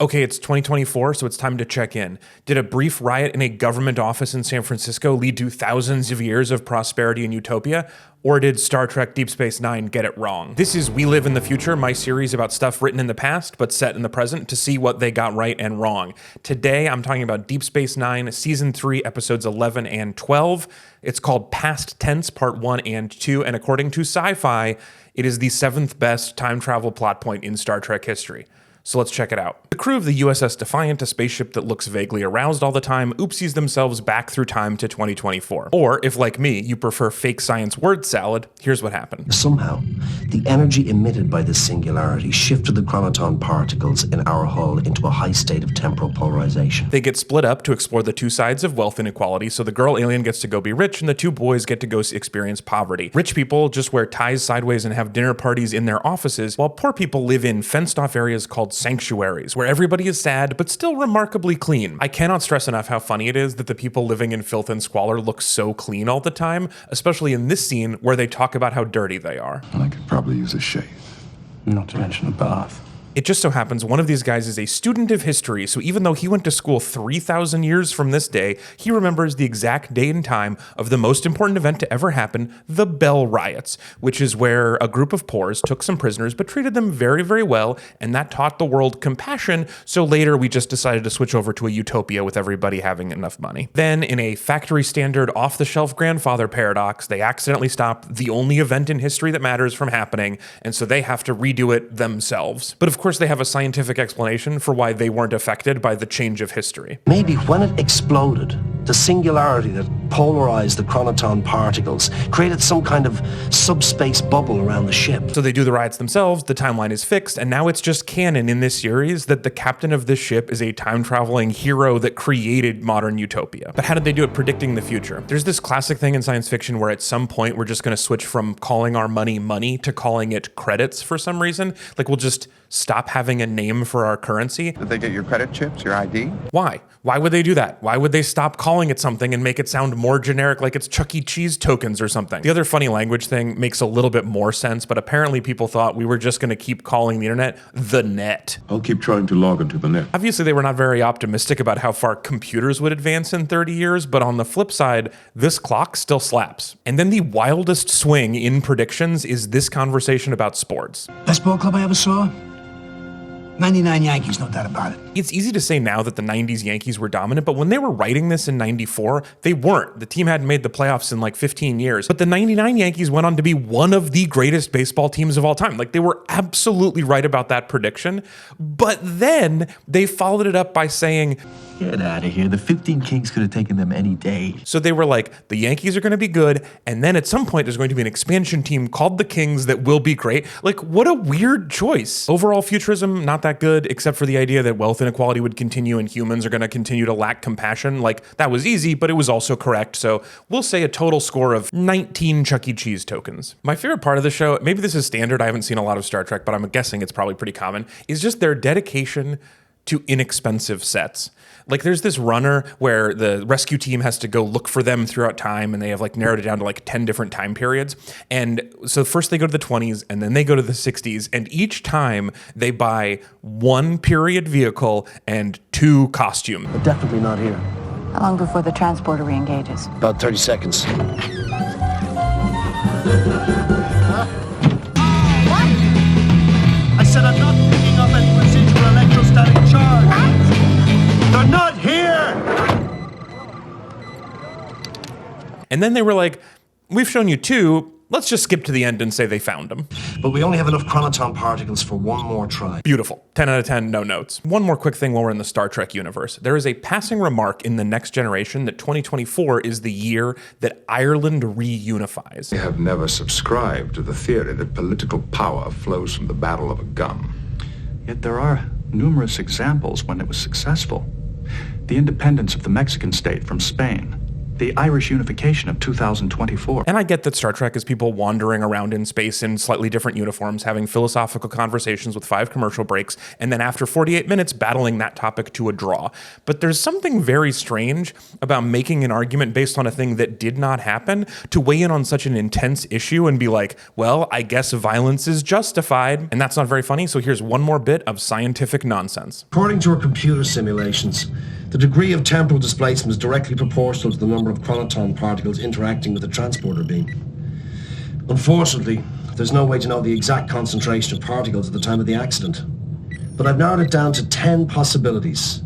Okay, it's 2024, so it's time to check in. Did a brief riot in a government office in San Francisco lead to thousands of years of prosperity and utopia? Or did Star Trek Deep Space Nine get it wrong? This is We Live in the Future, my series about stuff written in the past but set in the present to see what they got right and wrong. Today, I'm talking about Deep Space Nine, Season 3, Episodes 11 and 12. It's called Past Tense, Part 1 and 2, and according to Sci-Fi, it is the 7th best time travel plot point in Star Trek history. So let's check it out. The crew of the USS Defiant, a spaceship that looks vaguely aroused all the time, oopsies themselves back through time to 2024. Or, if like me, you prefer fake science word salad, here's what happened. Somehow, the energy emitted by this singularity shifted the chronoton particles in our hull into a high state of temporal polarization. They get split up to explore the two sides of wealth inequality, so the girl alien gets to go be rich and the two boys get to go experience poverty. Rich people just wear ties sideways and have dinner parties in their offices, while poor people live in fenced-off areas called sanctuaries, where everybody is sad but still remarkably clean. I cannot stress enough how funny it is that the people living in filth and squalor look so clean all the time, especially in this scene where they talk about how dirty they are. I could probably use a shave. Not to mention a bath. It just so happens one of these guys is a student of history, so even though he went to school 3,000 years from this day, he remembers the exact day and time of the most important event to ever happen, the Bell Riots, which is where a group of Poors took some prisoners but treated them very, very well, and that taught the world compassion, so later we just decided to switch over to a utopia with everybody having enough money. Then, in a factory-standard, off-the-shelf grandfather paradox, they accidentally stop the only event in history that matters from happening, and so they have to redo it themselves. But of course, they have a scientific explanation for why they weren't affected by the change of history. Maybe when it exploded, the singularity that polarized the chronoton particles created some kind of subspace bubble around the ship. So they do the riots themselves, the timeline is fixed, and now it's just canon in this series that the captain of this ship is a time-traveling hero that created modern utopia. But how did they do it predicting the future? There's this classic thing in science fiction where at some point we're just going to switch from calling our money money to calling it credits for some reason. Like we'll just stop having a name for our currency. Did they get your credit chips, your ID? Why? Why would they do that? Why would they stop calling it something and make it sound more generic, like it's Chuck E. Cheese tokens or something? The other funny language thing makes a little bit more sense, but apparently people thought we were just going to keep calling the internet the net. I'll keep trying to log into the net. Obviously, they were not very optimistic about how far computers would advance in 30 years, but on the flip side, this clock still slaps. And then the wildest swing in predictions is this conversation about sports. Best ball club I ever saw? 99 Yankees, no doubt about it. It's easy to say now that the 90s Yankees were dominant, but when they were writing this in 94, they weren't. The team hadn't made the playoffs in like 15 years. But the 99 Yankees went on to be one of the greatest baseball teams of all time. Like they were absolutely right about that prediction. But then they followed it up by saying, "Get out of here. The 15 Kings could have taken them any day." So they were like, the Yankees are going to be good, and then at some point there's going to be an expansion team called the Kings that will be great. Like, what a weird choice. Overall futurism, not that good, except for the idea that wealth inequality would continue and humans are going to continue to lack compassion. Like, that was easy, but it was also correct. So we'll say a total score of 19 Chuck E. Cheese tokens. My favorite part of the show, maybe this is standard, I haven't seen a lot of Star Trek, but I'm guessing it's probably pretty common, is just their dedication to inexpensive sets. Like there's this runner where the rescue team has to go look for them throughout time, and they have like narrowed it down to like 10 different time periods. And so first they go to the 20s and then they go to the 60s, and each time they buy one period vehicle and 2 costumes. But definitely not here. How long before the transporter re-engages? About 30 seconds. I said I'm not picking up any residual electrostatic charge. What? They're not here! And then they were like, we've shown you 2, let's just skip to the end and say they found them. But we only have enough chronoton particles for one more try. Beautiful. 10 out of 10, no notes. One more quick thing while we're in the Star Trek universe. There is a passing remark in The Next Generation that 2024 is the year that Ireland reunifies. I have never subscribed to the theory that political power flows from the battle of a gun. Yet there are numerous examples when it was successful. The independence of the Mexican state from Spain, the Irish unification of 2024. And I get that Star Trek is people wandering around in space in slightly different uniforms, having philosophical conversations with 5 commercial breaks, and then after 48 minutes battling that topic to a draw. But there's something very strange about making an argument based on a thing that did not happen to weigh in on such an intense issue and be like, well, I guess violence is justified. And that's not very funny, so here's one more bit of scientific nonsense. According to our computer simulations, the degree of temporal displacement is directly proportional to the number of chronoton particles interacting with the transporter beam. Unfortunately, there's no way to know the exact concentration of particles at the time of the accident. But I've narrowed it down to 10 possibilities.